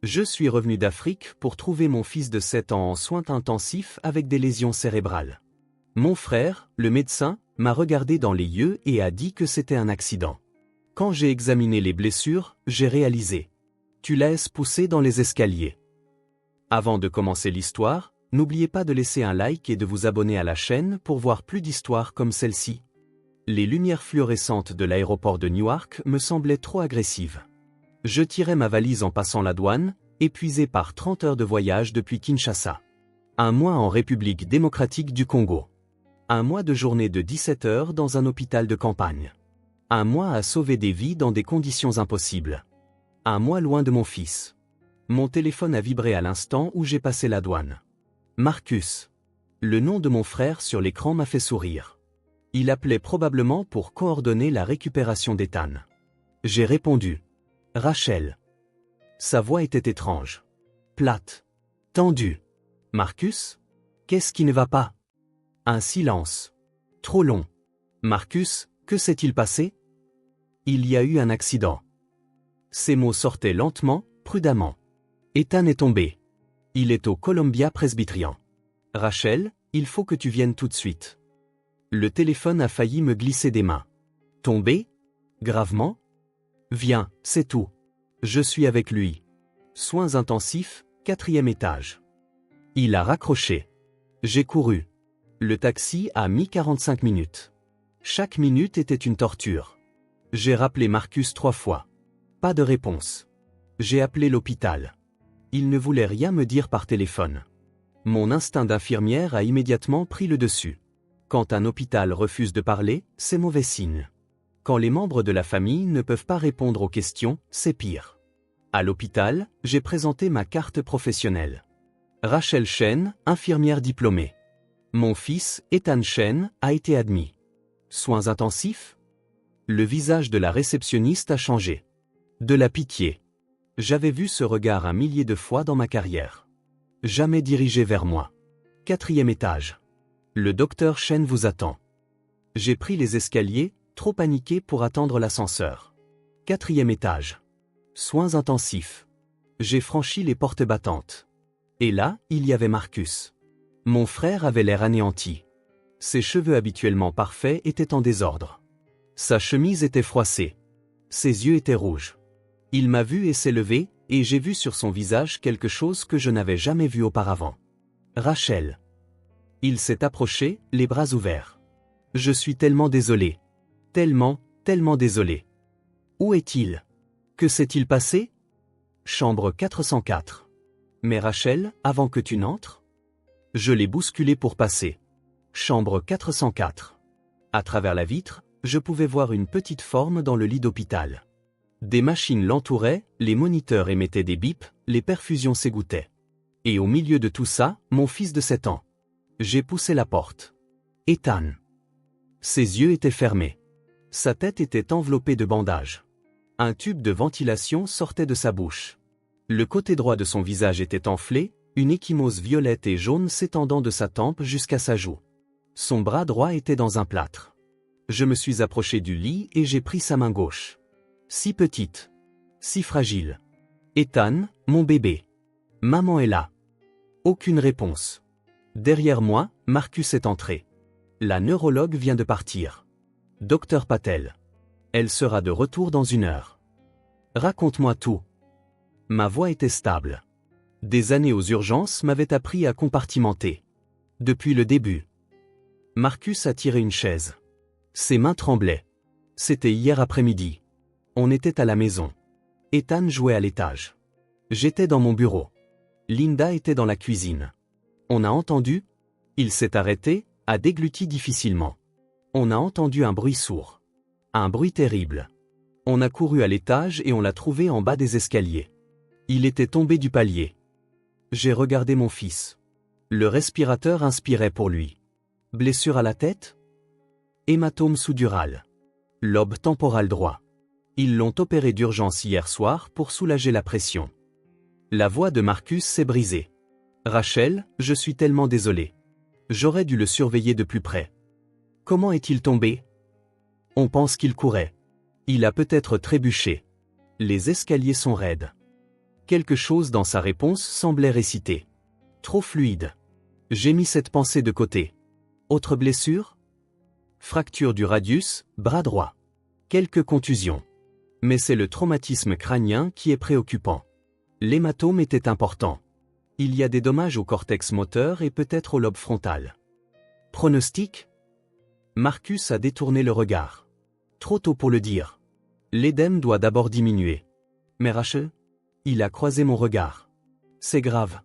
Je suis revenu d'Afrique pour trouver mon fils de 7 ans en soins intensifs avec des lésions cérébrales. Mon frère, le médecin, m'a regardé dans les yeux et a dit que c'était un accident. Quand j'ai examiné les blessures, j'ai réalisé. Tu laisses pousser dans les escaliers. Avant de commencer l'histoire, n'oubliez pas de laisser un like et de vous abonner à la chaîne pour voir plus d'histoires comme celle-ci. Les lumières fluorescentes de l'aéroport de Newark me semblaient trop agressives. Je tirais ma valise en passant la douane, épuisé par 30 heures de voyage depuis Kinshasa. Un mois en République démocratique du Congo. Un mois de journée de 17 heures dans un hôpital de campagne. Un mois à sauver des vies dans des conditions impossibles. Un mois loin de mon fils. Mon téléphone a vibré à l'instant où j'ai passé la douane. Marcus. Le nom de mon frère sur l'écran m'a fait sourire. Il appelait probablement pour coordonner la récupération d'Ethan. J'ai répondu. Rachel. Sa voix était étrange. Plate. Tendue. Marcus? Qu'est-ce qui ne va pas? Un silence. Trop long. Marcus, que s'est-il passé? Il y a eu un accident. Ces mots sortaient lentement, prudemment. Ethan est tombé. Il est au Columbia Presbyterian. Rachel, il faut que tu viennes tout de suite. Le téléphone a failli me glisser des mains. Tombé? Gravement? Viens, c'est tout. Je suis avec lui. Soins intensifs, 4e étage. Il a raccroché. J'ai couru. Le taxi a mis 45 minutes. Chaque minute était une torture. J'ai rappelé Marcus 3 fois. Pas de réponse. J'ai appelé l'hôpital. Il ne voulait rien me dire par téléphone. Mon instinct d'infirmière a immédiatement pris le dessus. Quand un hôpital refuse de parler, c'est mauvais signe. Quand les membres de la famille ne peuvent pas répondre aux questions, c'est pire. À l'hôpital, j'ai présenté ma carte professionnelle. Rachel Chen, infirmière diplômée. Mon fils, Ethan Chen, a été admis. Soins intensifs? Le visage de la réceptionniste a changé. De la pitié. J'avais vu ce regard 1 millier de fois dans ma carrière. Jamais dirigé vers moi. 4e étage. Le docteur Chen vous attend. J'ai pris les escaliers, trop paniqué pour attendre l'ascenseur. 4e étage. Soins intensifs. J'ai franchi les portes battantes. Et là, il y avait Marcus. Mon frère avait l'air anéanti. Ses cheveux habituellement parfaits étaient en désordre. Sa chemise était froissée. Ses yeux étaient rouges. Il m'a vu et s'est levé, et j'ai vu sur son visage quelque chose que je n'avais jamais vu auparavant. Rachel. Il s'est approché, les bras ouverts. Je suis tellement désolé. Tellement désolé. Où est-il? Que s'est-il passé? Chambre 404. Mais Rachel, avant que tu n'entres? Je l'ai bousculé pour passer. Chambre 404. À travers la vitre, je pouvais voir une petite forme dans le lit d'hôpital. Des machines l'entouraient, les moniteurs émettaient des bips, les perfusions s'égouttaient. Et au milieu de tout ça, mon fils de 7 ans. J'ai poussé la porte. Ethan. Ses yeux étaient fermés. Sa tête était enveloppée de bandages. Un tube de ventilation sortait de sa bouche. Le côté droit de son visage était enflé, une ecchymose violette et jaune s'étendant de sa tempe jusqu'à sa joue. Son bras droit était dans un plâtre. Je me suis approché du lit et j'ai pris sa main gauche. Si petite. Si fragile. Ethan, mon bébé. Maman est là. Aucune réponse. Derrière moi, Marcus est entré. La neurologue vient de partir. Docteur Patel. Elle sera de retour dans 1 heure. Raconte-moi tout. Ma voix était stable. Des années aux urgences m'avaient appris à compartimenter. Depuis le début. Marcus a tiré une chaise. Ses mains tremblaient. C'était hier après-midi. On était à la maison. Ethan jouait à l'étage. J'étais dans mon bureau. Linda était dans la cuisine. On a entendu. Il s'est arrêté, a dégluti difficilement. On a entendu un bruit sourd. Un bruit terrible. On a couru à l'étage et on l'a trouvé en bas des escaliers. Il était tombé du palier. J'ai regardé mon fils. Le respirateur inspirait pour lui. Blessure à la tête? Hématome sous-dural. Lobe temporal droit. Ils l'ont opéré d'urgence hier soir pour soulager la pression. La voix de Marcus s'est brisée. Rachel, je suis tellement désolé. J'aurais dû le surveiller de plus près. Comment est-il tombé? On pense qu'il courait. Il a peut-être trébuché. Les escaliers sont raides. Quelque chose dans sa réponse semblait réciter. Trop fluide. J'ai mis cette pensée de côté. Autre blessure? Fracture du radius, bras droit. Quelques contusions. Mais c'est le traumatisme crânien qui est préoccupant. L'hématome était important. Il y a des dommages au cortex moteur et peut-être au lobe frontal. Pronostic? Marcus a détourné le regard. Trop tôt pour le dire. L'édème doit d'abord diminuer. Mais Rachel? Il a croisé mon regard. C'est grave.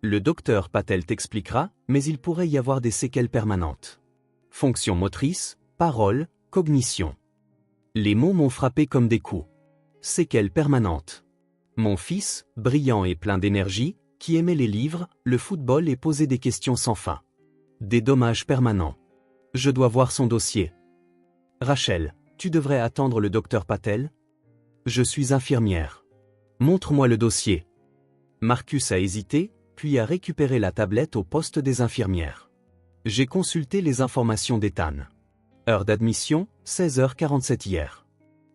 Le docteur Patel t'expliquera, mais il pourrait y avoir des séquelles permanentes. Fonction motrice, parole, cognition. Les mots m'ont frappé comme des coups. Séquelles permanentes. Mon fils, brillant et plein d'énergie, qui aimait les livres, le football et posait des questions sans fin. Des dommages permanents. Je dois voir son dossier. Rachel, tu devrais attendre le docteur Patel? Je suis infirmière. Montre-moi le dossier. Marcus a hésité, puis a récupéré la tablette au poste des infirmières. J'ai consulté les informations d'Ethan. Heure d'admission, 16h47 hier.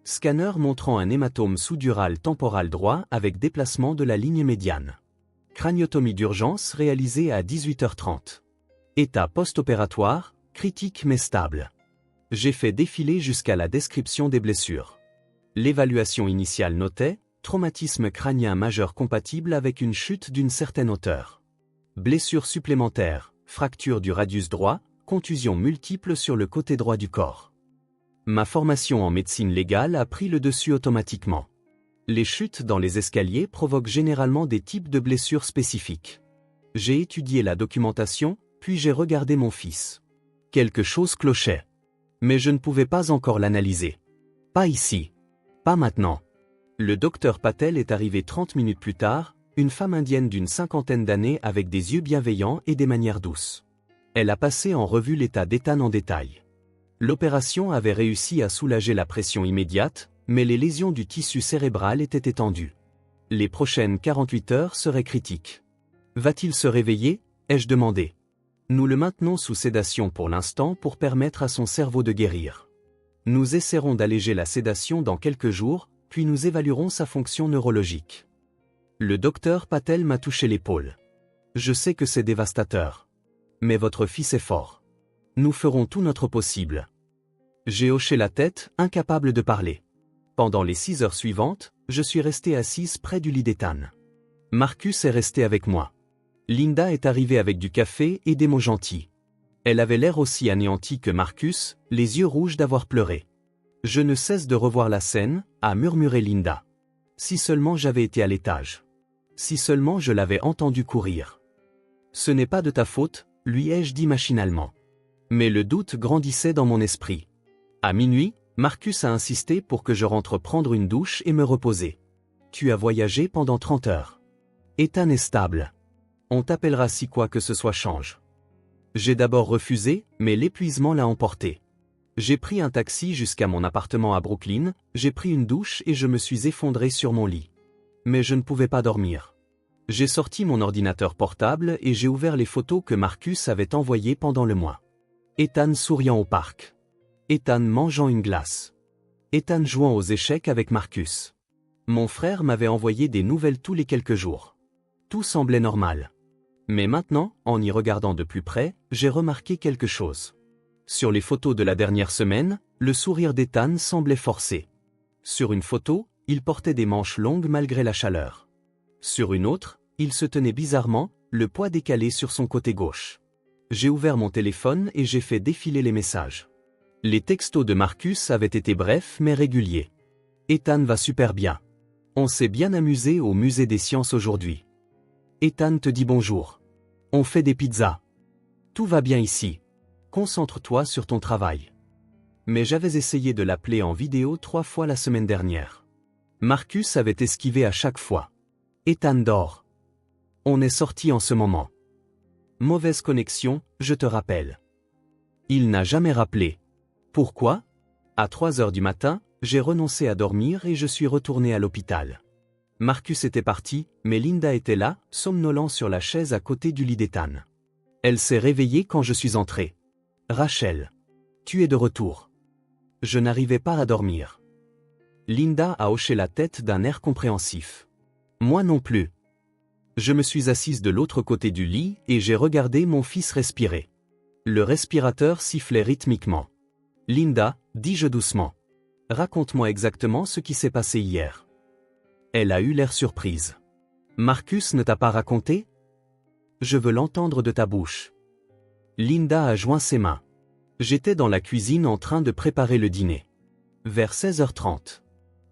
Scanner montrant un hématome sous-dural temporal droit avec déplacement de la ligne médiane. Craniotomie d'urgence réalisée à 18h30. État post-opératoire, critique mais stable. J'ai fait défiler jusqu'à la description des blessures. L'évaluation initiale notait traumatisme crânien majeur compatible avec une chute d'une certaine hauteur. Blessure supplémentaire, fracture du radius droit, contusion multiple sur le côté droit du corps. Ma formation en médecine légale a pris le dessus automatiquement. Les chutes dans les escaliers provoquent généralement des types de blessures spécifiques. J'ai étudié la documentation, puis j'ai regardé mon fils. Quelque chose clochait. Mais je ne pouvais pas encore l'analyser. Pas ici. Pas maintenant. Le docteur Patel est arrivé 30 minutes plus tard, une femme indienne d'une cinquantaine d'années avec des yeux bienveillants et des manières douces. Elle a passé en revue l'état d'Ethan en détail. L'opération avait réussi à soulager la pression immédiate, mais les lésions du tissu cérébral étaient étendues. Les prochaines 48 heures seraient critiques. Va-t-il se réveiller? Ai-je demandé. Nous le maintenons sous sédation pour l'instant pour permettre à son cerveau de guérir. Nous essaierons d'alléger la sédation dans quelques jours, puis nous évaluerons sa fonction neurologique. Le docteur Patel m'a touché l'épaule. Je sais que c'est dévastateur. Mais votre fils est fort. Nous ferons tout notre possible. J'ai hoché la tête, incapable de parler. Pendant les 6 heures suivantes, je suis restée assise près du lit d'Ethan. Marcus est resté avec moi. Linda est arrivée avec du café et des mots gentils. Elle avait l'air aussi anéantie que Marcus, les yeux rouges d'avoir pleuré. Je ne cesse de revoir la scène, a murmuré Linda. Si seulement j'avais été à l'étage. Si seulement je l'avais entendu courir. Ce n'est pas de ta faute, lui ai-je dit machinalement. Mais le doute grandissait dans mon esprit. À minuit, Marcus a insisté pour que je rentre prendre une douche et me reposer. Tu as voyagé pendant 30 heures. Ethan est stable. On t'appellera si quoi que ce soit change. J'ai d'abord refusé, mais l'épuisement l'a emporté. J'ai pris un taxi jusqu'à mon appartement à Brooklyn, j'ai pris une douche et je me suis effondré sur mon lit. Mais je ne pouvais pas dormir. J'ai sorti mon ordinateur portable et j'ai ouvert les photos que Marcus avait envoyées pendant le mois. Ethan souriant au parc. Ethan mangeant une glace. Ethan jouant aux échecs avec Marcus. Mon frère m'avait envoyé des nouvelles tous les quelques jours. Tout semblait normal. Mais maintenant, en y regardant de plus près, j'ai remarqué quelque chose. Sur les photos de la dernière semaine, le sourire d'Ethan semblait forcé. Sur une photo, il portait des manches longues malgré la chaleur. Sur une autre, il se tenait bizarrement, le poids décalé sur son côté gauche. J'ai ouvert mon téléphone et j'ai fait défiler les messages. Les textos de Marcus avaient été brefs mais réguliers. Ethan va super bien. On s'est bien amusé au musée des sciences aujourd'hui. Ethan te dit bonjour. On fait des pizzas. Tout va bien ici. Concentre-toi sur ton travail. Mais j'avais essayé de l'appeler en vidéo 3 fois la semaine dernière. Marcus avait esquivé à chaque fois. Ethan dort. On est sorti en ce moment. Mauvaise connexion, je te rappelle. Il n'a jamais rappelé. Pourquoi? À 3 heures du matin, j'ai renoncé à dormir et je suis retourné à l'hôpital. Marcus était parti, mais Linda était là, somnolent sur la chaise à côté du lit d'Ethan. Elle s'est réveillée quand je suis entré. Rachel. Tu es de retour. Je n'arrivais pas à dormir. Linda a hoché la tête d'un air compréhensif. Moi non plus. Je me suis assise de l'autre côté du lit et j'ai regardé mon fils respirer. Le respirateur sifflait rythmiquement. Linda, dis-je doucement. Raconte-moi exactement ce qui s'est passé hier. Elle a eu l'air surprise. Marcus ne t'a pas raconté? Je veux l'entendre de ta bouche. Linda a joint ses mains. J'étais dans la cuisine en train de préparer le dîner. Vers 16h30.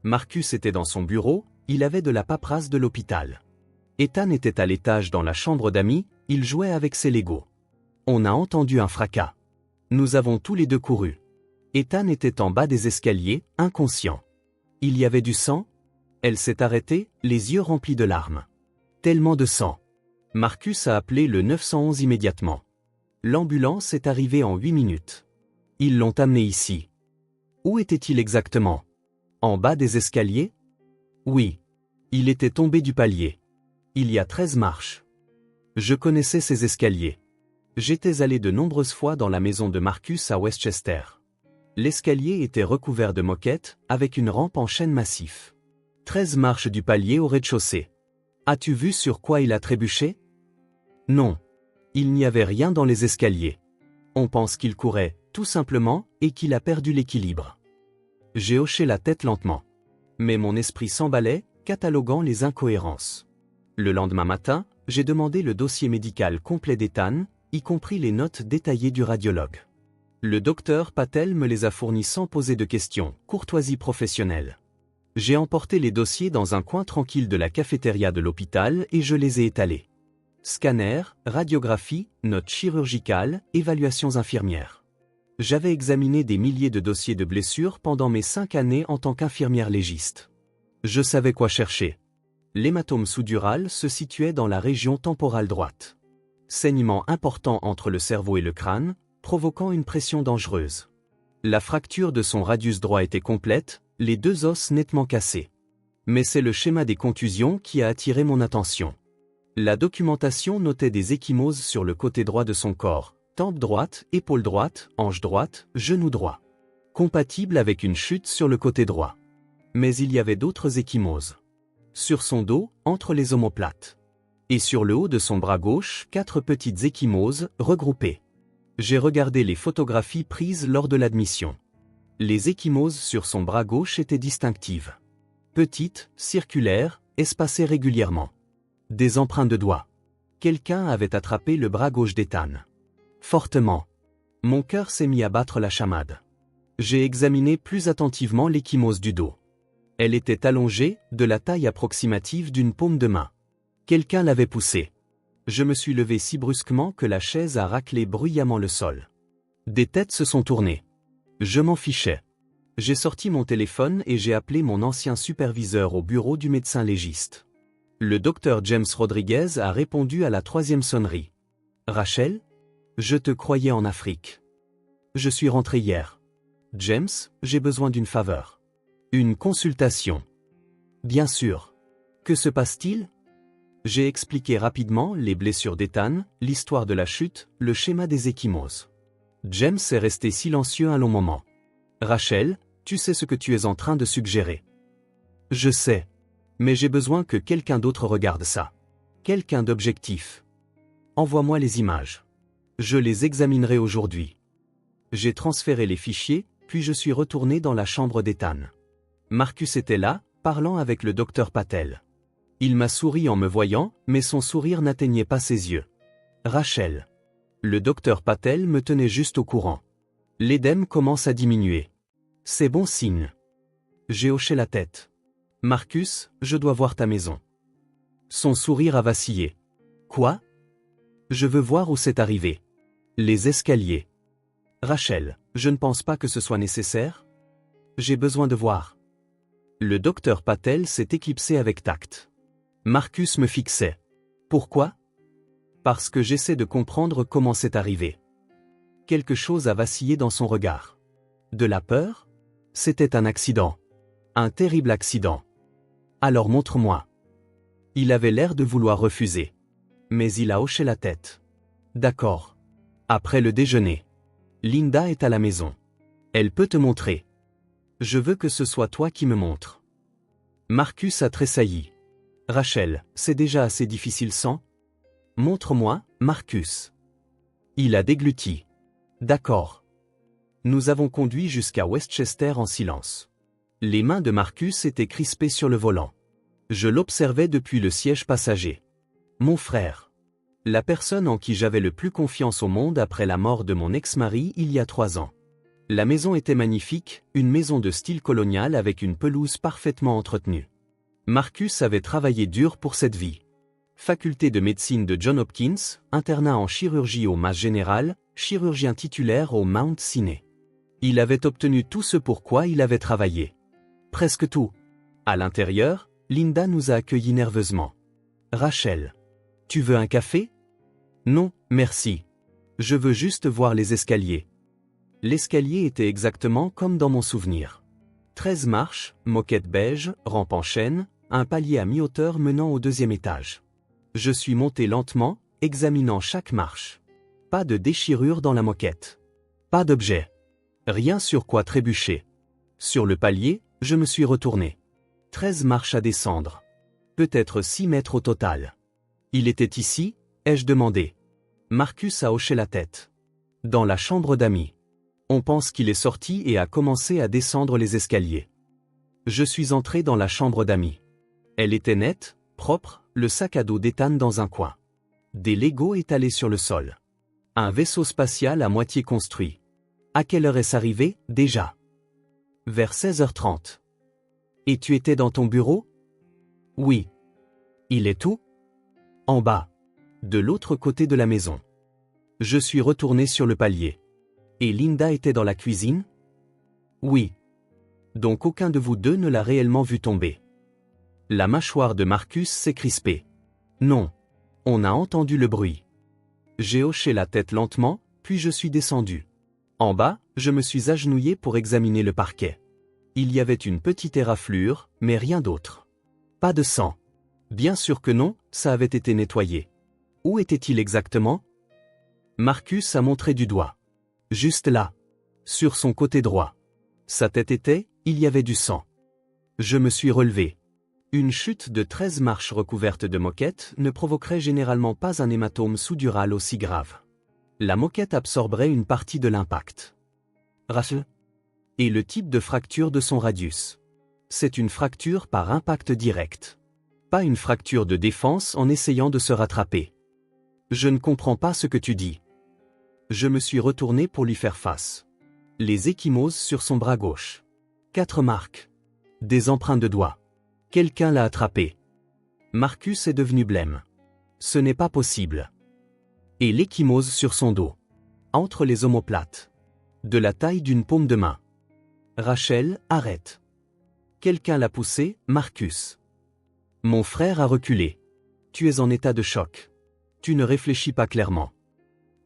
Marcus était dans son bureau, il avait de la paperasse de l'hôpital. Ethan était à l'étage dans la chambre d'amis, il jouait avec ses Legos. On a entendu un fracas. Nous avons tous les deux couru. Ethan était en bas des escaliers, inconscient. Il y avait du sang. Elle s'est arrêtée, les yeux remplis de larmes. Tellement de sang. Marcus a appelé le 911 immédiatement. L'ambulance est arrivée en 8 minutes. Ils l'ont amené ici. Où était-il exactement? En bas des escaliers? Oui. Il était tombé du palier. Il y a 13 marches. Je connaissais ces escaliers. J'étais allé de nombreuses fois dans la maison de Marcus à Westchester. L'escalier était recouvert de moquettes, avec une rampe en chêne massif. 13 marches du palier au rez-de-chaussée. As-tu vu sur quoi il a trébuché? Non. Il n'y avait rien dans les escaliers. On pense qu'il courait, tout simplement, et qu'il a perdu l'équilibre. J'ai hoché la tête lentement. Mais mon esprit s'emballait, cataloguant les incohérences. Le lendemain matin, j'ai demandé le dossier médical complet d'Ethan, y compris les notes détaillées du radiologue. Le docteur Patel me les a fournis sans poser de questions, courtoisie professionnelle. J'ai emporté les dossiers dans un coin tranquille de la cafétéria de l'hôpital et je les ai étalés. Scanner, radiographie, notes chirurgicales, évaluations infirmières. J'avais examiné des milliers de dossiers de blessures pendant mes 5 années en tant qu'infirmière légiste. Je savais quoi chercher. L'hématome sous-dural se situait dans la région temporale droite. Saignement important entre le cerveau et le crâne, provoquant une pression dangereuse. La fracture de son radius droit était complète, les 2 os nettement cassés. Mais c'est le schéma des contusions qui a attiré mon attention. La documentation notait des ecchymoses sur le côté droit de son corps, tempe droite, épaule droite, hanche droite, genou droit. Compatible avec une chute sur le côté droit. Mais il y avait d'autres ecchymoses. Sur son dos, entre les omoplates. Et sur le haut de son bras gauche, 4 petites ecchymoses, regroupées. J'ai regardé les photographies prises lors de l'admission. Les ecchymoses sur son bras gauche étaient distinctives. Petites, circulaires, espacées régulièrement. Des empreintes de doigts. Quelqu'un avait attrapé le bras gauche d'Ethan. Fortement. Mon cœur s'est mis à battre la chamade. J'ai examiné plus attentivement l'ecchymose du dos. Elle était allongée, de la taille approximative d'une paume de main. Quelqu'un l'avait poussée. Je me suis levé si brusquement que la chaise a raclé bruyamment le sol. Des têtes se sont tournées. Je m'en fichais. J'ai sorti mon téléphone et j'ai appelé mon ancien superviseur au bureau du médecin légiste. Le docteur James Rodriguez a répondu à la 3e sonnerie. Rachel? Je te croyais en Afrique. Je suis rentré hier. James, j'ai besoin d'une faveur. Une consultation. Bien sûr. Que se passe-t-il? J'ai expliqué rapidement les blessures d'Ethan, l'histoire de la chute, le schéma des ecchymoses. James est resté silencieux un long moment. Rachel, tu sais ce que tu es en train de suggérer. Je sais. Mais j'ai besoin que quelqu'un d'autre regarde ça. Quelqu'un d'objectif. Envoie-moi les images. Je les examinerai aujourd'hui. J'ai transféré les fichiers, puis je suis retourné dans la chambre d'Ethan. Marcus était là, parlant avec le docteur Patel. Il m'a souri en me voyant, mais son sourire n'atteignait pas ses yeux. Rachel. Le docteur Patel me tenait juste au courant. L'édème commence à diminuer. C'est bon signe. J'ai hoché la tête. Marcus, je dois voir ta maison. Son sourire a vacillé. Quoi? Je veux voir où c'est arrivé. Les escaliers. Rachel, je ne pense pas que ce soit nécessaire. J'ai besoin de voir. Le docteur Patel s'est éclipsé avec tact. Marcus me fixait. Pourquoi? Parce que j'essaie de comprendre comment c'est arrivé. Quelque chose a vacillé dans son regard. De la peur? C'était un accident. Un terrible accident. Alors montre-moi. Il avait l'air de vouloir refuser. Mais il a hoché la tête. D'accord. Après le déjeuner. Linda est à la maison. Elle peut te montrer. Je veux que ce soit toi qui me montres. Marcus a tressailli. Rachel, c'est déjà assez difficile sans? Montre-moi, Marcus. Il a dégluti. D'accord. Nous avons conduit jusqu'à Westchester en silence. Les mains de Marcus étaient crispées sur le volant. Je l'observais depuis le siège passager. Mon frère. La personne en qui j'avais le plus confiance au monde après la mort de mon ex-mari il y a 3 ans. La maison était magnifique, une maison de style colonial avec une pelouse parfaitement entretenue. Marcus avait travaillé dur pour cette vie. Faculté de médecine de Johns Hopkins, internat en chirurgie au Mass General, chirurgien titulaire au Mount Sinai. Il avait obtenu tout ce pour quoi il avait travaillé. Presque tout. À l'intérieur, Linda nous a accueillis nerveusement. Rachel. Tu veux un café? Non, merci. Je veux juste voir les escaliers. L'escalier était exactement comme dans mon souvenir. 13 marches, moquette beige, rampe en chêne, un palier à mi-hauteur menant au 2e étage. Je suis monté lentement, examinant chaque marche. Pas de déchirure dans la moquette. Pas d'objet. Rien sur quoi trébucher. Sur le palier, je me suis retourné. 13 marches à descendre. Peut-être 6 mètres au total. Il était ici, ai-je demandé. Marcus a hoché la tête. Dans la chambre d'amis. On pense qu'il est sorti et a commencé à descendre les escaliers. Je suis entré dans la chambre d'amis. Elle était nette, propre, le sac à dos d'Ethan dans un coin. Des Legos étalés sur le sol. Un vaisseau spatial à moitié construit. À quelle heure est-ce arrivé, déjà? Vers 16h30. Et tu étais dans ton bureau? Oui. Il est où? En bas. De l'autre côté de la maison. Je suis retourné sur le palier. Et Linda était dans la cuisine? Oui. Donc aucun de vous deux ne l'a réellement vu tomber. La mâchoire de Marcus s'est crispée. Non. On a entendu le bruit. J'ai hoché la tête lentement, puis je suis descendu. En bas, je me suis agenouillé pour examiner le parquet. Il y avait une petite éraflure, mais rien d'autre. Pas de sang. Bien sûr que non, ça avait été nettoyé. Où était-il exactement? Marcus a montré du doigt. Juste là. Sur son côté droit. Sa tête était, il y avait du sang. Je me suis relevé. Une chute de 13 marches recouverte de moquette ne provoquerait généralement pas un hématome sous-dural aussi grave. La moquette absorberait une partie de l'impact. Rachel. Et le type de fracture de son radius. C'est une fracture par impact direct. Pas une fracture de défense en essayant de se rattraper. Je ne comprends pas ce que tu dis. Je me suis retourné pour lui faire face. Les ecchymoses sur son bras gauche. 4 marques. Des empreintes de doigts. Quelqu'un l'a attrapé. Marcus est devenu blême. Ce n'est pas possible. Et l'ecchymose sur son dos. Entre les omoplates. De la taille d'une paume de main. Rachel, arrête. Quelqu'un l'a poussé, Marcus. Mon frère a reculé. Tu es en état de choc. Tu ne réfléchis pas clairement.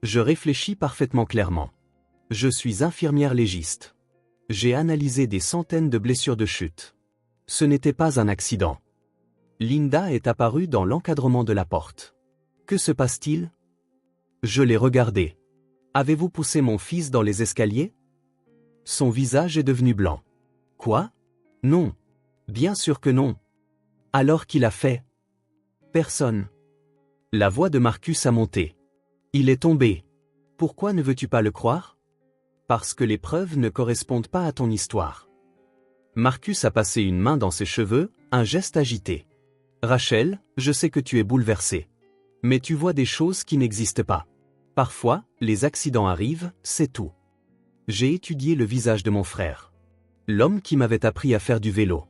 Je réfléchis parfaitement clairement. Je suis infirmière légiste. J'ai analysé des centaines de blessures de chute. Ce n'était pas un accident. Linda est apparue dans l'encadrement de la porte. Que se passe-t-il? Je l'ai regardé. Avez-vous poussé mon fils dans les escaliers? Son visage est devenu blanc. Quoi? Non. Bien sûr que non. Alors qu'il a fait? Personne. La voix de Marcus a monté. Il est tombé. Pourquoi ne veux-tu pas le croire? Parce que les preuves ne correspondent pas à ton histoire. Marcus a passé une main dans ses cheveux, un geste agité. Rachel, je sais que tu es bouleversée. Mais tu vois des choses qui n'existent pas. Parfois, les accidents arrivent, c'est tout. J'ai étudié le visage de mon frère. L'homme qui m'avait appris à faire du vélo.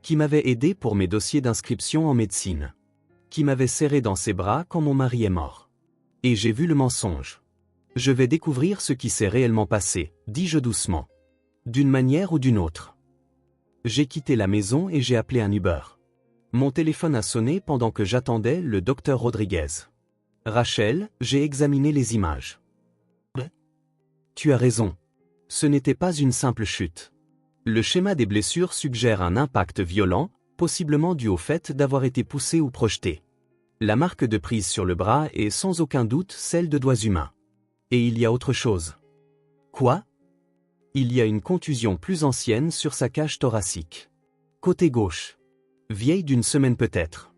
Qui m'avait aidé pour mes dossiers d'inscription en médecine. Qui m'avait serré dans ses bras quand mon mari est mort. Et j'ai vu le mensonge. Je vais découvrir ce qui s'est réellement passé, dis-je doucement. D'une manière ou d'une autre. J'ai quitté la maison et j'ai appelé un Uber. Mon téléphone a sonné pendant que j'attendais le docteur Rodriguez. Rachel, j'ai examiné les images. Tu as raison. Ce n'était pas une simple chute. Le schéma des blessures suggère un impact violent, possiblement dû au fait d'avoir été poussé ou projeté. La marque de prise sur le bras est sans aucun doute celle de doigts humains. Et il y a autre chose. Quoi? Il y a une contusion plus ancienne sur sa cage thoracique. Côté gauche. Vieille d'une semaine peut-être.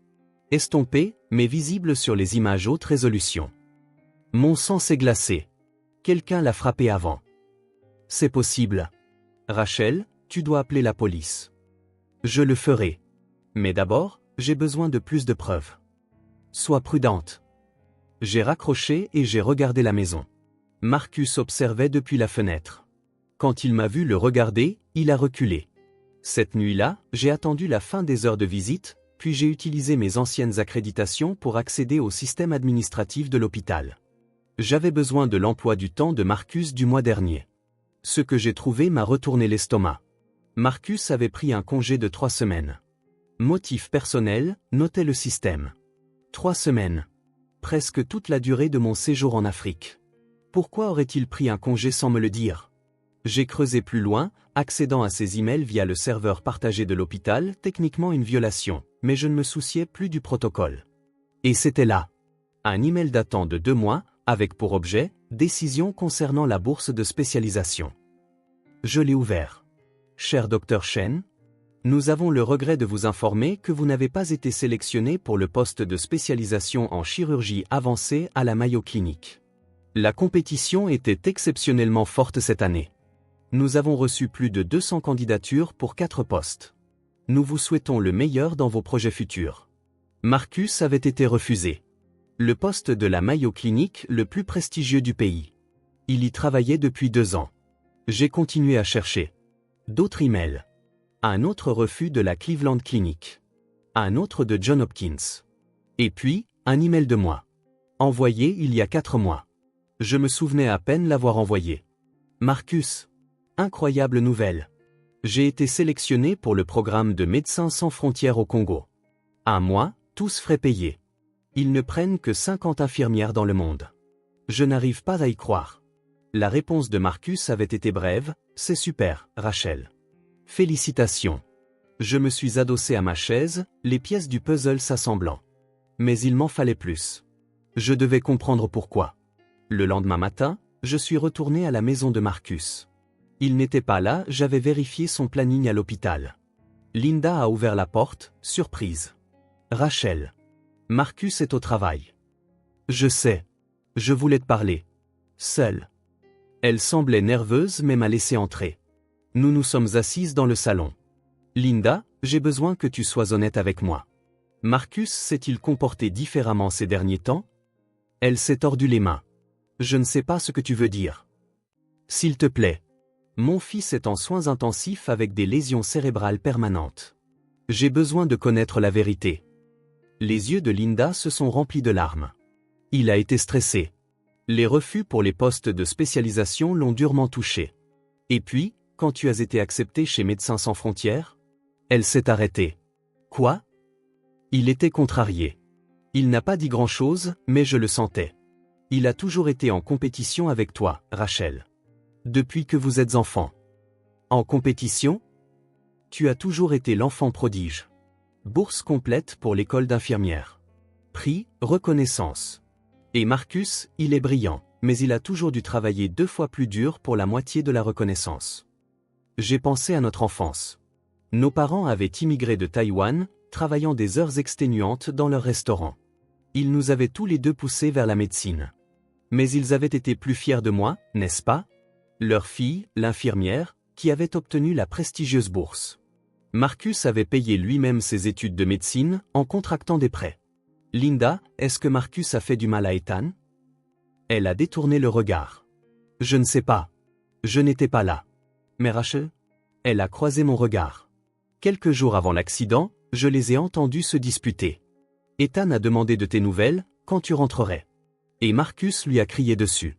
Estompé, mais visible sur les images haute résolution. Mon sang s'est glacé. Quelqu'un l'a frappé avant. C'est possible. Rachel, tu dois appeler la police. Je le ferai. Mais d'abord, j'ai besoin de plus de preuves. Sois prudente. J'ai raccroché et j'ai regardé la maison. Marcus observait depuis la fenêtre. Quand il m'a vu le regarder, il a reculé. Cette nuit-là, j'ai attendu la fin des heures de visite, puis j'ai utilisé mes anciennes accréditations pour accéder au système administratif de l'hôpital. J'avais besoin de l'emploi du temps de Marcus du mois dernier. Ce que j'ai trouvé m'a retourné l'estomac. Marcus avait pris un congé de 3 semaines. Motif personnel, notait le système. 3 semaines. Presque toute la durée de mon séjour en Afrique. Pourquoi aurait-il pris un congé sans me le dire? J'ai creusé plus loin, accédant à ses emails via le serveur partagé de l'hôpital, techniquement une violation, mais je ne me souciais plus du protocole. Et c'était là. Un email datant de 2 mois, avec pour objet, décision concernant la bourse de spécialisation. Je l'ai ouvert. Cher Dr Chen, nous avons le regret de vous informer que vous n'avez pas été sélectionné pour le poste de spécialisation en chirurgie avancée à la Mayo Clinic. La compétition était exceptionnellement forte cette année. Nous avons reçu plus de 200 candidatures pour 4 postes. Nous vous souhaitons le meilleur dans vos projets futurs. Marcus avait été refusé. Le poste de la Mayo Clinic le plus prestigieux du pays. Il y travaillait depuis 2 ans. J'ai continué à chercher. D'autres emails. Un autre refus de la Cleveland Clinic. Un autre de John Hopkins. Et puis, un email de moi. Envoyé il y a 4 mois. Je me souvenais à peine l'avoir envoyé. Marcus. Incroyable nouvelle. J'ai été sélectionné pour le programme de Médecins sans frontières au Congo. Un mois, tous frais payés. Ils ne prennent que 50 infirmières dans le monde. Je n'arrive pas à y croire. La réponse de Marcus avait été brève, c'est super, Rachel. Félicitations. Je me suis adossé à ma chaise, les pièces du puzzle s'assemblant. Mais il m'en fallait plus. Je devais comprendre pourquoi. Le lendemain matin, je suis retourné à la maison de Marcus. Il n'était pas là, j'avais vérifié son planning à l'hôpital. Linda a ouvert la porte, surprise. Rachel. Marcus est au travail. Je sais. Je voulais te parler. Seule. Elle semblait nerveuse mais m'a laissé entrer. Nous nous sommes assises dans le salon. Linda, j'ai besoin que tu sois honnête avec moi. Marcus s'est-il comporté différemment ces derniers temps? Elle s'est tordu les mains. Je ne sais pas ce que tu veux dire. S'il te plaît. Mon fils est en soins intensifs avec des lésions cérébrales permanentes. J'ai besoin de connaître la vérité. Les yeux de Linda se sont remplis de larmes. Il a été stressé. Les refus pour les postes de spécialisation l'ont durement touché. Et puis, quand tu as été accepté chez Médecins sans frontières? Elle s'est arrêtée. Quoi? Il était contrarié. Il n'a pas dit grand-chose, mais je le sentais. Il a toujours été en compétition avec toi, Rachel. Depuis que vous êtes enfant. En compétition? Tu as toujours été l'enfant prodige. Bourse complète pour l'école d'infirmière. Prix, reconnaissance. Et Marcus, il est brillant, mais il a toujours dû travailler 2 fois plus dur pour la moitié de la reconnaissance. J'ai pensé à notre enfance. Nos parents avaient immigré de Taïwan, travaillant des heures exténuantes dans leur restaurant. Ils nous avaient tous les deux poussés vers la médecine. Mais ils avaient été plus fiers de moi, n'est-ce pas? Leur fille, l'infirmière, qui avait obtenu la prestigieuse bourse. Marcus avait payé lui-même ses études de médecine en contractant des prêts. Linda, est-ce que Marcus a fait du mal à Ethan? Elle a détourné le regard. Je ne sais pas. Je n'étais pas là. Mais Rachel? Elle a croisé mon regard. Quelques jours avant l'accident, je les ai entendus se disputer. Ethan a demandé de tes nouvelles, quand tu rentrerais. Et Marcus lui a crié dessus.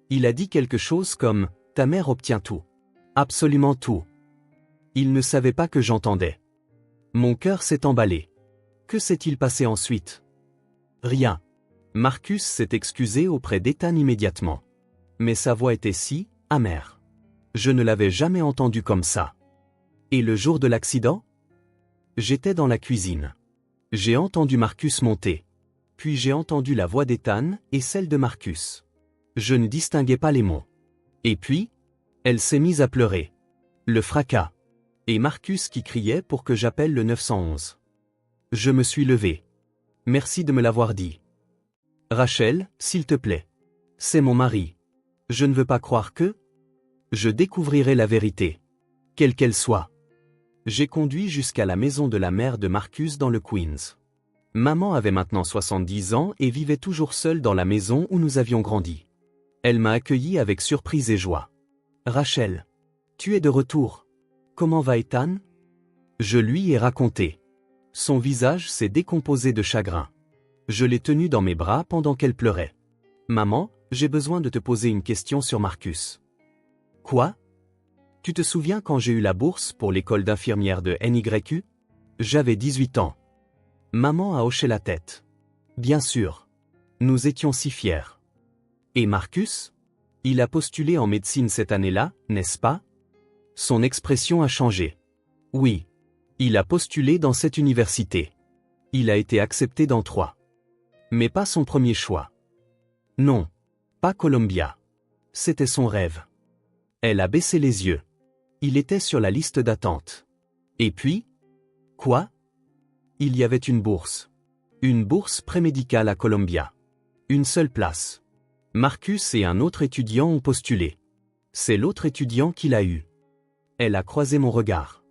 Il a dit quelque chose comme « Ta mère obtient tout. Absolument tout. » Il ne savait pas que j'entendais. Mon cœur s'est emballé. Que s'est-il passé ensuite? Rien. Marcus s'est excusé auprès d'Ethan immédiatement. Mais sa voix était si amère. Je ne l'avais jamais entendu comme ça. Et le jour de l'accident? J'étais dans la cuisine. J'ai entendu Marcus monter. Puis j'ai entendu la voix d'Ethan et celle de Marcus. Je ne distinguais pas les mots. Et puis, elle s'est mise à pleurer. Le fracas. Et Marcus qui criait pour que j'appelle le 911. Je me suis levé. Merci de me l'avoir dit. Rachel, s'il te plaît. C'est mon mari. Je ne veux pas croire que... Je découvrirai la vérité. Quelle qu'elle soit. J'ai conduit jusqu'à la maison de la mère de Marcus dans le Queens. Maman avait maintenant 70 ans et vivait toujours seule dans la maison où nous avions grandi. Elle m'a accueilli avec surprise et joie. Rachel. Tu es de retour. Comment va Ethan? Je lui ai raconté. Son visage s'est décomposé de chagrin. Je l'ai tenue dans mes bras pendant qu'elle pleurait. Maman, j'ai besoin de te poser une question sur Marcus. Quoi? Tu te souviens quand j'ai eu la bourse pour l'école d'infirmière de NYU? J'avais 18 ans. Maman a hoché la tête. Bien sûr. Nous étions si fiers. Et Marcus? Il a postulé en médecine cette année-là, n'est-ce pas? Son expression a changé. Oui. Il a postulé dans cette université. Il a été accepté dans 3. Mais pas son premier choix. Non. Pas Columbia. C'était son rêve. Elle a baissé les yeux. Il était sur la liste d'attente. Et puis? Quoi? Il y avait une bourse. Une bourse prémédicale à Columbia. Une seule place. Marcus et un autre étudiant ont postulé. C'est l'autre étudiant qui l'a eu. Elle a croisé mon regard.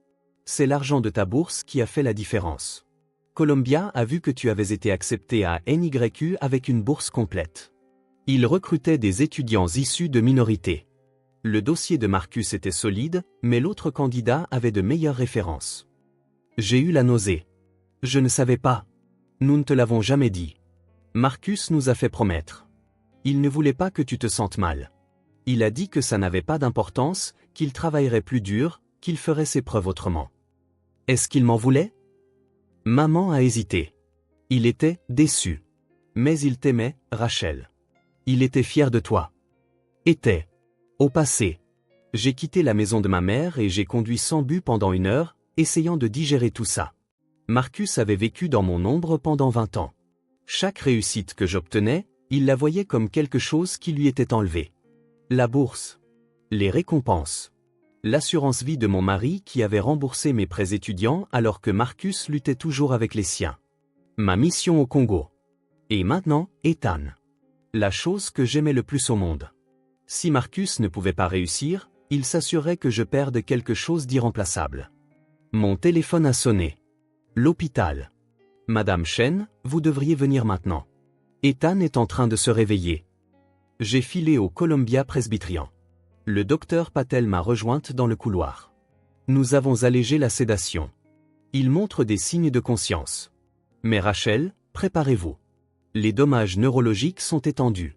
C'est l'argent de ta bourse qui a fait la différence. Columbia a vu que tu avais été accepté à NYU avec une bourse complète. Il recrutait des étudiants issus de minorités. Le dossier de Marcus était solide, mais l'autre candidat avait de meilleures références. J'ai eu la nausée. Je ne savais pas. Nous ne te l'avons jamais dit. Marcus nous a fait promettre. Il ne voulait pas que tu te sentes mal. Il a dit que ça n'avait pas d'importance, qu'il travaillerait plus dur, qu'il ferait ses preuves autrement. Est-ce qu'il m'en voulait? Maman a hésité. Il était déçu. Mais il t'aimait, Rachel. Il était fier de toi. Était. Au passé. J'ai quitté la maison de ma mère et j'ai conduit sans but pendant 1 heure, essayant de digérer tout ça. Marcus avait vécu dans mon ombre pendant 20 ans. Chaque réussite que j'obtenais, il la voyait comme quelque chose qui lui était enlevé. La bourse. Les récompenses. L'assurance vie de mon mari qui avait remboursé mes prêts étudiants alors que Marcus luttait toujours avec les siens. Ma mission au Congo. Et maintenant, Ethan. La chose que j'aimais le plus au monde. Si Marcus ne pouvait pas réussir, il s'assurait que je perde quelque chose d'irremplaçable. Mon téléphone a sonné. L'hôpital. Madame Chen, vous devriez venir maintenant. Ethan est en train de se réveiller. J'ai filé au Columbia Presbyterian. Le docteur Patel m'a rejointe dans le couloir. Nous avons allégé la sédation. Il montre des signes de conscience. Mais Rachel, préparez-vous. Les dommages neurologiques sont étendus.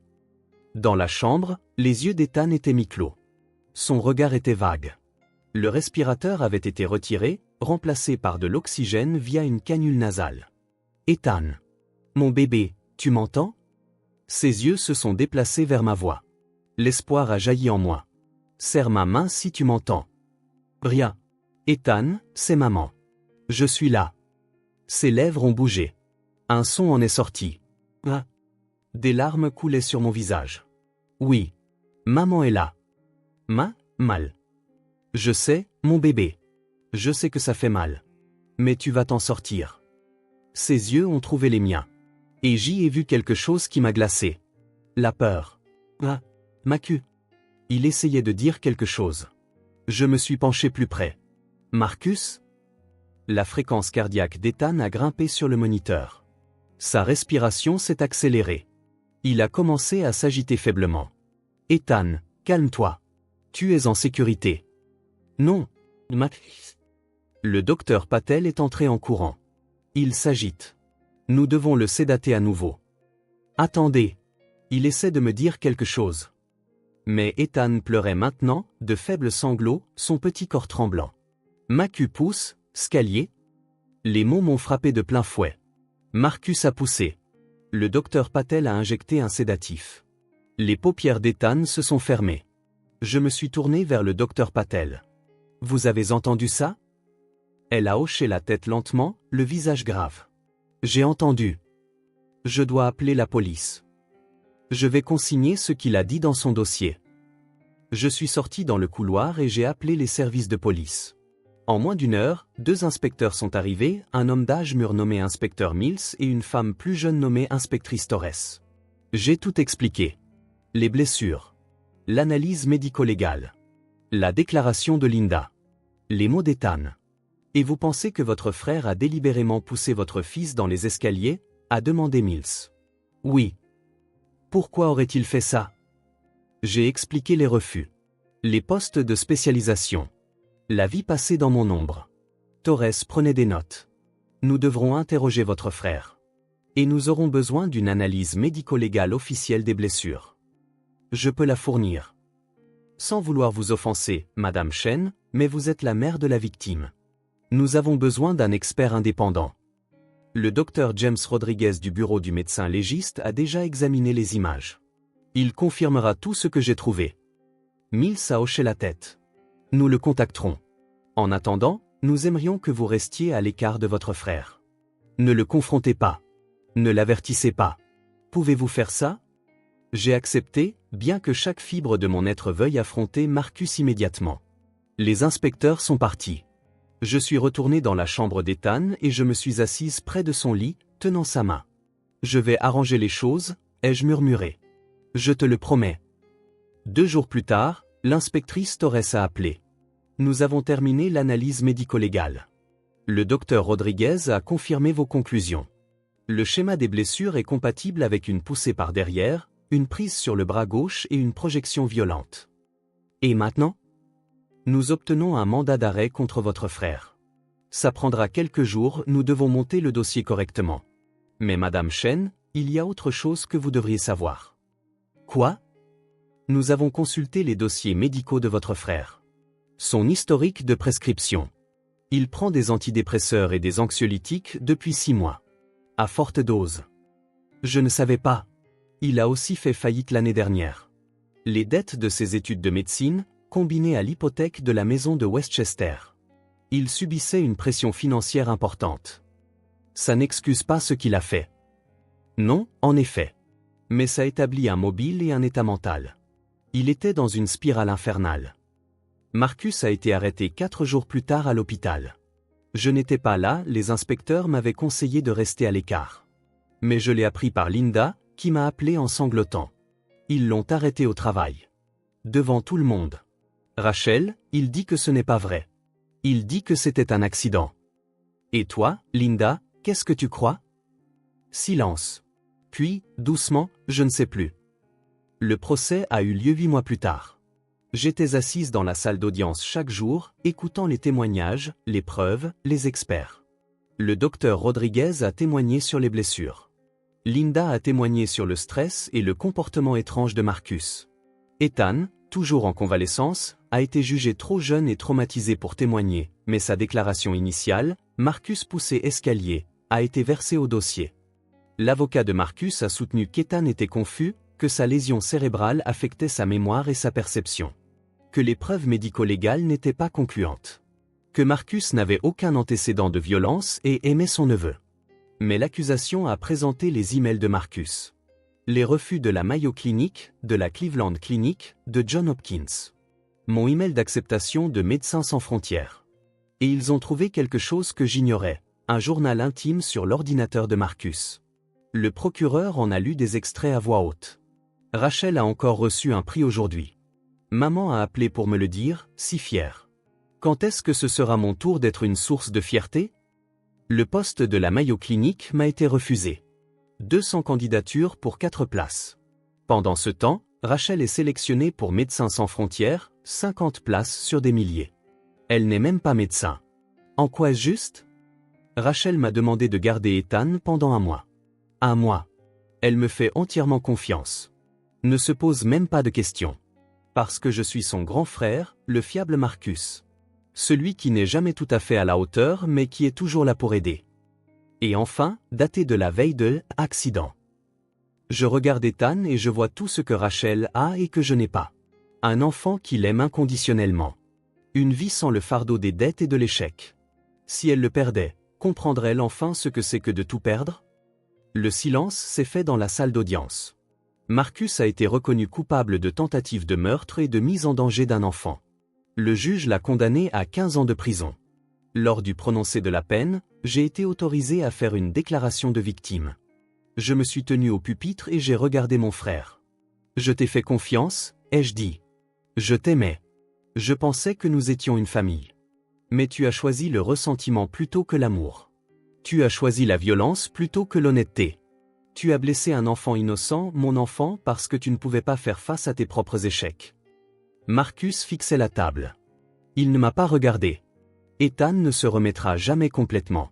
Dans la chambre, les yeux d'Ethan étaient mi-clos. Son regard était vague. Le respirateur avait été retiré, remplacé par de l'oxygène via une canule nasale. Ethan. Mon bébé, tu m'entends? Ses yeux se sont déplacés vers ma voix. L'espoir a jailli en moi. Serre ma main si tu m'entends. Bria. Ethan, c'est maman. Je suis là. Ses lèvres ont bougé. Un son en est sorti. Ah. Des larmes coulaient sur mon visage. Oui. Maman est là. Mal. Je sais, mon bébé. Je sais que ça fait mal. Mais tu vas t'en sortir. Ses yeux ont trouvé les miens. Et j'y ai vu quelque chose qui m'a glacé. La peur. Ah. Macu. Il essayait de dire quelque chose. Je me suis penché plus près. Marcus? La fréquence cardiaque d'Ethan a grimpé sur le moniteur. Sa respiration s'est accélérée. Il a commencé à s'agiter faiblement. Ethan, calme-toi. Tu es en sécurité. Non, Max. Le docteur Patel est entré en courant. Il s'agite. Nous devons le sédater à nouveau. Attendez. Il essaie de me dire quelque chose. Mais Ethan pleurait maintenant, de faibles sanglots, son petit corps tremblant. Macu pousse, Scalier. Les mots m'ont frappé de plein fouet. Marcus a poussé. Le docteur Patel a injecté un sédatif. Les paupières d'Ethan se sont fermées. Je me suis tourné vers le docteur Patel. Vous avez entendu ça? Elle a hoché la tête lentement, le visage grave. J'ai entendu. Je dois appeler la police. Je vais consigner ce qu'il a dit dans son dossier. Je suis sorti dans le couloir et j'ai appelé les services de police. En moins d'une heure, 2 inspecteurs sont arrivés, un homme d'âge mûr nommé inspecteur Mills et une femme plus jeune nommée inspectrice Torres. J'ai tout expliqué. Les blessures. L'analyse médico-légale. La déclaration de Linda. Les mots d'Ethan. Et vous pensez que votre frère a délibérément poussé votre fils dans les escaliers? A demandé Mills. Oui. Pourquoi aurait-il fait ça? J'ai expliqué les refus. Les postes de spécialisation. La vie passée dans mon ombre. Torres prenait des notes. Nous devrons interroger votre frère. Et nous aurons besoin d'une analyse médico-légale officielle des blessures. Je peux la fournir. Sans vouloir vous offenser, Madame Chen, mais vous êtes la mère de la victime. Nous avons besoin d'un expert indépendant. Le docteur James Rodriguez du bureau du médecin légiste a déjà examiné les images. Il confirmera tout ce que j'ai trouvé. Mills a hoché la tête. Nous le contacterons. En attendant, nous aimerions que vous restiez à l'écart de votre frère. Ne le confrontez pas. Ne l'avertissez pas. Pouvez-vous faire ça? J'ai accepté, bien que chaque fibre de mon être veuille affronter Marcus immédiatement. Les inspecteurs sont partis. Je suis retourné dans la chambre d'Ethan et je me suis assise près de son lit, tenant sa main. Je vais arranger les choses, ai-je murmuré. Je te le promets. 2 jours plus tard, l'inspectrice Torres a appelé. Nous avons terminé l'analyse médico-légale. Le docteur Rodriguez a confirmé vos conclusions. Le schéma des blessures est compatible avec une poussée par derrière, une prise sur le bras gauche et une projection violente. Et maintenant? Nous obtenons un mandat d'arrêt contre votre frère. Ça prendra quelques jours, nous devons monter le dossier correctement. Mais Madame Chen, il y a autre chose que vous devriez savoir. Quoi? Nous avons consulté les dossiers médicaux de votre frère. Son historique de prescription. Il prend des antidépresseurs et des anxiolytiques depuis 6 mois. À forte dose. Je ne savais pas. Il a aussi fait faillite l'année dernière. Les dettes de ses études de médecine, combinées à l'hypothèque de la maison de Westchester. Il subissait une pression financière importante. Ça n'excuse pas ce qu'il a fait. Non, en effet. Mais ça établit un mobile et un état mental. Il était dans une spirale infernale. Marcus a été arrêté 4 jours plus tard à l'hôpital. Je n'étais pas là, les inspecteurs m'avaient conseillé de rester à l'écart. Mais je l'ai appris par Linda, qui m'a appelé en sanglotant. Ils l'ont arrêté au travail. Devant tout le monde. Rachel, il dit que ce n'est pas vrai. Il dit que c'était un accident. Et toi, Linda, qu'est-ce que tu crois? Silence. Puis, doucement, je ne sais plus. Le procès a eu lieu 8 mois plus tard. J'étais assise dans la salle d'audience chaque jour, écoutant les témoignages, les preuves, les experts. Le docteur Rodriguez a témoigné sur les blessures. Linda a témoigné sur le stress et le comportement étrange de Marcus. Ethan, toujours en convalescence, a été jugé trop jeune et traumatisé pour témoigner, mais sa déclaration initiale, Marcus poussé escalier, a été versée au dossier. L'avocat de Marcus a soutenu qu'Ethan était confus, que sa lésion cérébrale affectait sa mémoire et sa perception. Que les preuves médico-légales n'étaient pas concluantes. Que Marcus n'avait aucun antécédent de violence et aimait son neveu. Mais l'accusation a présenté les emails de Marcus. Les refus de la Mayo Clinic, de la Cleveland Clinic, de Johns Hopkins. Mon email d'acceptation de Médecins sans frontières. Et ils ont trouvé quelque chose que j'ignorais, un journal intime sur l'ordinateur de Marcus. Le procureur en a lu des extraits à voix haute. Rachel a encore reçu un prix aujourd'hui. Maman a appelé pour me le dire, si fière. Quand est-ce que ce sera mon tour d'être une source de fierté? Le poste de la Mayo Clinic m'a été refusé. 200 candidatures pour 4 places. Pendant ce temps, Rachel est sélectionnée pour Médecins sans frontières, 50 places sur des milliers. Elle n'est même pas médecin. En quoi est-ce juste? Rachel m'a demandé de garder Ethan pendant 1 mois. 1 mois. Elle me fait entièrement confiance. Ne se pose même pas de questions. Parce que je suis son grand frère, le fiable Marcus. Celui qui n'est jamais tout à fait à la hauteur mais qui est toujours là pour aider. Et enfin, daté de la veille de l'accident. Je regarde Ethan et je vois tout ce que Rachel a et que je n'ai pas. Un enfant qui l'aime inconditionnellement. Une vie sans le fardeau des dettes et de l'échec. Si elle le perdait, comprendrait-elle enfin ce que c'est que de tout perdre? Le silence s'est fait dans la salle d'audience. Marcus a été reconnu coupable de tentative de meurtre et de mise en danger d'un enfant. Le juge l'a condamné à 15 ans de prison. Lors du prononcé de la peine, j'ai été autorisé à faire une déclaration de victime. Je me suis tenu au pupitre et j'ai regardé mon frère. Je t'ai fait confiance, ai-je dit. Je t'aimais. Je pensais que nous étions une famille. Mais tu as choisi le ressentiment plutôt que l'amour. Tu as choisi la violence plutôt que l'honnêteté. Tu as blessé un enfant innocent, mon enfant, parce que tu ne pouvais pas faire face à tes propres échecs. Marcus fixait la table. Il ne m'a pas regardé. Ethan ne se remettra jamais complètement.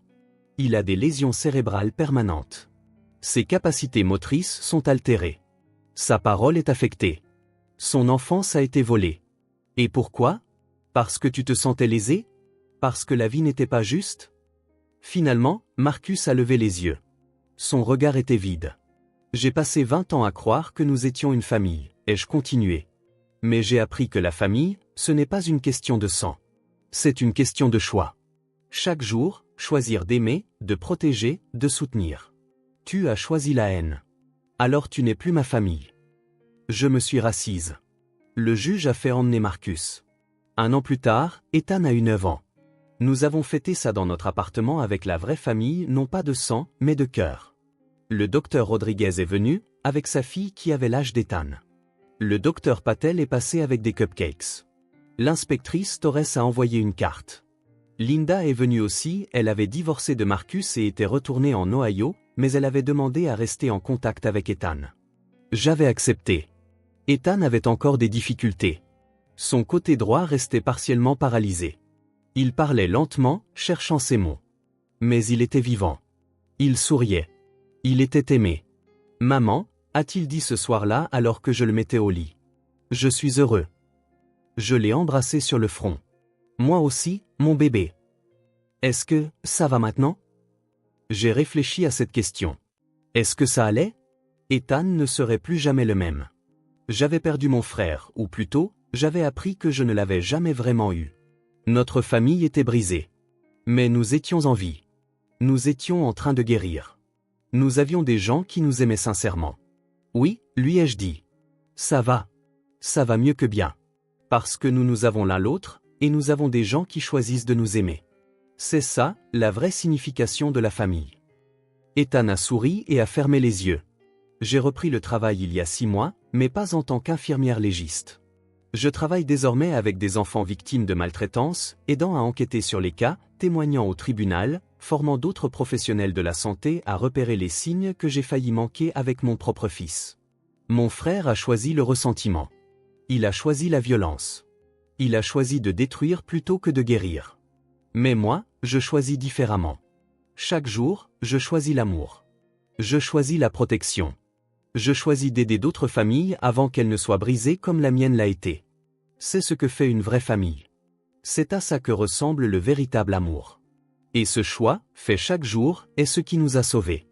Il a des lésions cérébrales permanentes. Ses capacités motrices sont altérées. Sa parole est affectée. Son enfance a été volée. Et pourquoi? Parce que tu te sentais lésé? Parce que la vie n'était pas juste? Finalement, Marcus a levé les yeux. Son regard était vide. J'ai passé 20 ans à croire que nous étions une famille, ai-je continué. Mais j'ai appris que la famille, ce n'est pas une question de sang. C'est une question de choix. Chaque jour, choisir d'aimer, de protéger, de soutenir. Tu as choisi la haine. Alors tu n'es plus ma famille. Je me suis rassise. Le juge a fait emmener Marcus. 1 an plus tard, Ethan a eu 9 ans. Nous avons fêté ça dans notre appartement avec la vraie famille, non pas de sang, mais de cœur. Le docteur Rodriguez est venu, avec sa fille qui avait l'âge d'Ethan. Le docteur Patel est passé avec des cupcakes. L'inspectrice Torres a envoyé une carte. Linda est venue aussi, elle avait divorcé de Marcus et était retournée en Ohio, mais elle avait demandé à rester en contact avec Ethan. J'avais accepté. Ethan avait encore des difficultés. Son côté droit restait partiellement paralysé. Il parlait lentement, cherchant ses mots. Mais il était vivant. Il souriait. Il était aimé. « Maman », a-t-il dit ce soir-là alors que je le mettais au lit. « Je suis heureux. » Je l'ai embrassé sur le front. « Moi aussi, mon bébé. »« Est-ce que, ça va maintenant ?» J'ai réfléchi à cette question. Est-ce que ça allait? Ethan ne serait plus jamais le même. J'avais perdu mon frère, ou plutôt, j'avais appris que je ne l'avais jamais vraiment eu. Notre famille était brisée. Mais nous étions en vie. Nous étions en train de guérir. Nous avions des gens qui nous aimaient sincèrement. Oui, lui ai-je dit. Ça va. Ça va mieux que bien. Parce que nous avons l'un l'autre, et nous avons des gens qui choisissent de nous aimer. C'est ça, la vraie signification de la famille. Ethan a souri et a fermé les yeux. J'ai repris le travail il y a 6 mois, mais pas en tant qu'infirmière légiste. Je travaille désormais avec des enfants victimes de maltraitance, aidant à enquêter sur les cas, témoignant au tribunal, formant d'autres professionnels de la santé à repérer les signes que j'ai failli manquer avec mon propre fils. Mon frère a choisi le ressentiment. Il a choisi la violence. Il a choisi de détruire plutôt que de guérir. Mais moi, je choisis différemment. Chaque jour, je choisis l'amour. Je choisis la protection. Je choisis d'aider d'autres familles avant qu'elles ne soient brisées comme la mienne l'a été. C'est ce que fait une vraie famille. C'est à ça que ressemble le véritable amour. Et ce choix, fait chaque jour, est ce qui nous a sauvés.